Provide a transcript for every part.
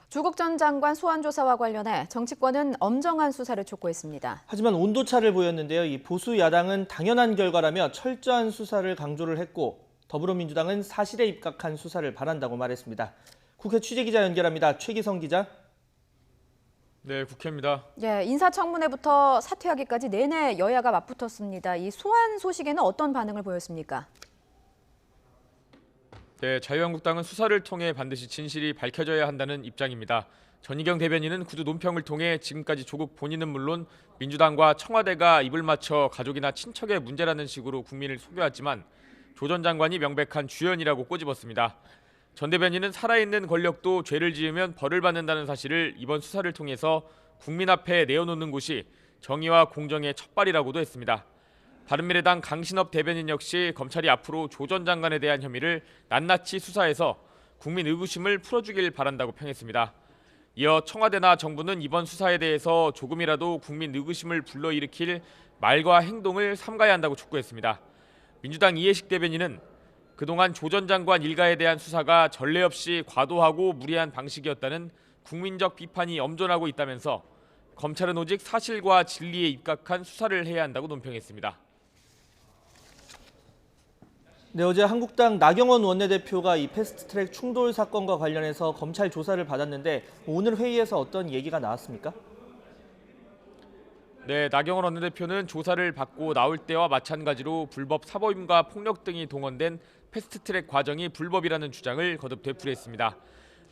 조국 전 장관 소환 조사와 관련해 정치권은 엄정한 수사를 촉구했습니다. 하지만 온도차를 보였는데요. 이 보수 야당은 당연한 결과라며 철저한 수사를 강조를 했고 더불어민주당은 사실에 입각한 수사를 바란다고 말했습니다. 국회 취재기자 연결합니다. 최기성 기자. 네, 국회입니다. 인사청문회부터 사퇴하기까지 내내 여야가 맞붙었습니다. 이 소환 소식에는 어떤 반응을 보였습니까? 네, 자유한국당은 수사를 통해 반드시 진실이 밝혀져야 한다는 입장입니다. 전희경 대변인은 구두 논평을 통해 지금까지 조국 본인은 물론 민주당과 청와대가 입을 맞춰 가족이나 친척의 문제라는 식으로 국민을 속여왔지만 조 전 장관이 명백한 주연이라고 꼬집었습니다. 전 대변인은 살아있는 권력도 죄를 지으면 벌을 받는다는 사실을 이번 수사를 통해서 국민 앞에 내어놓는 것이 정의와 공정의 첫발이라고도 했습니다. 바른미래당 강신업 대변인 역시 검찰이 앞으로 조 전 장관에 대한 혐의를 낱낱이 수사해서 국민 의구심을 풀어주길 바란다고 평했습니다. 이어 청와대나 정부는 이번 수사에 대해서 조금이라도 국민 의구심을 불러일으킬 말과 행동을 삼가야 한다고 촉구했습니다. 민주당 이해식 대변인은 그동안 조 전 장관 일가에 대한 수사가 전례 없이 과도하고 무리한 방식이었다는 국민적 비판이 엄존하고 있다면서 검찰은 오직 사실과 진리에 입각한 수사를 해야 한다고 논평했습니다. 네, 어제 한국당 나경원 원내대표가 이 패스트트랙 충돌 사건과 관련해서 검찰 조사를 받았는데 오늘 회의에서 어떤 얘기가 나왔습니까? 네, 나경원 원내대표는 조사를 받고 나올 때와 마찬가지로 불법 사보임과 폭력 등이 동원된 패스트트랙 과정이 불법이라는 주장을 거듭 되풀이했습니다.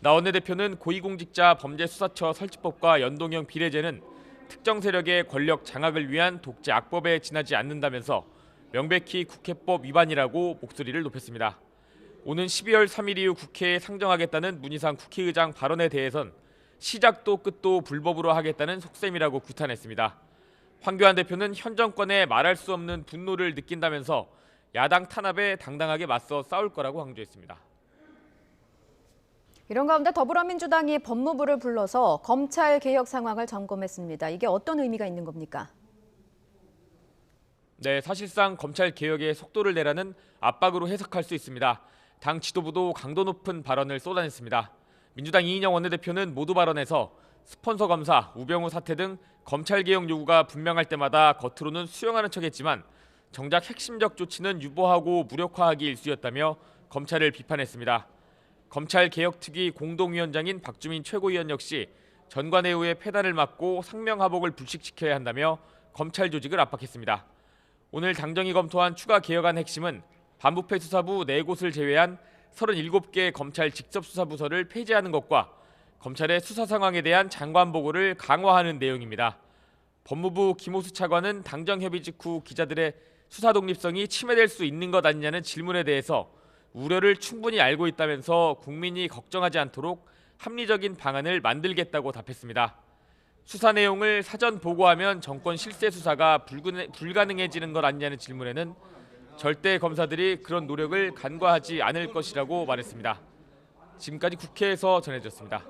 나 원내대표는 고위공직자 범죄수사처 설치법과 연동형 비례제는 특정 세력의 권력 장악을 위한 독재 악법에 지나지 않는다면서 명백히 국회법 위반이라고 목소리를 높였습니다. 오는 12월 3일 이후 국회에 상정하겠다는 문희상 국회의장 발언에 대해선 시작도 끝도 불법으로 하겠다는 속셈이라고 규탄했습니다. 황교안 대표는 현 정권에 말할 수 없는 분노를 느낀다면서 야당 탄압에 당당하게 맞서 싸울 거라고 강조했습니다. 이런 가운데 더불어민주당이 법무부를 불러서 검찰 개혁 상황을 점검했습니다. 이게 어떤 의미가 있는 겁니까? 네, 사실상 검찰 개혁에 속도를 내라는 압박으로 해석할 수 있습니다. 당 지도부도 강도 높은 발언을 쏟아냈습니다. 민주당 이인영 원내대표는 모두 발언에서 스폰서 검사, 우병우 사태 등 검찰 개혁 요구가 분명할 때마다 겉으로는 수용하는 척했지만 정작 핵심적 조치는 유보하고 무력화하기 일쑤였다며 검찰을 비판했습니다. 검찰 개혁특위 공동위원장인 박주민 최고위원 역시 전관예우의 폐단을 막고 상명하복을 불식시켜야 한다며 검찰 조직을 압박했습니다. 오늘 당정이 검토한 추가 개혁안 핵심은 반부패 수사부 4곳을 제외한 37개 검찰 직접수사부서를 폐지하는 것과 검찰의 수사 상황에 대한 장관 보고를 강화하는 내용입니다. 법무부 김호수 차관은 당정 협의 직후 기자들의 수사 독립성이 침해될 수 있는 것 아니냐는 질문에 대해서 우려를 충분히 알고 있다면서 국민이 걱정하지 않도록 합리적인 방안을 만들겠다고 답했습니다. 수사 내용을 사전 보고하면 정권 실세 수사가 불가능해지는 것 아니냐는 질문에는 절대 검사들이 그런 노력을 간과하지 않을 것이라고 말했습니다. 지금까지 국회에서 전해졌습니다.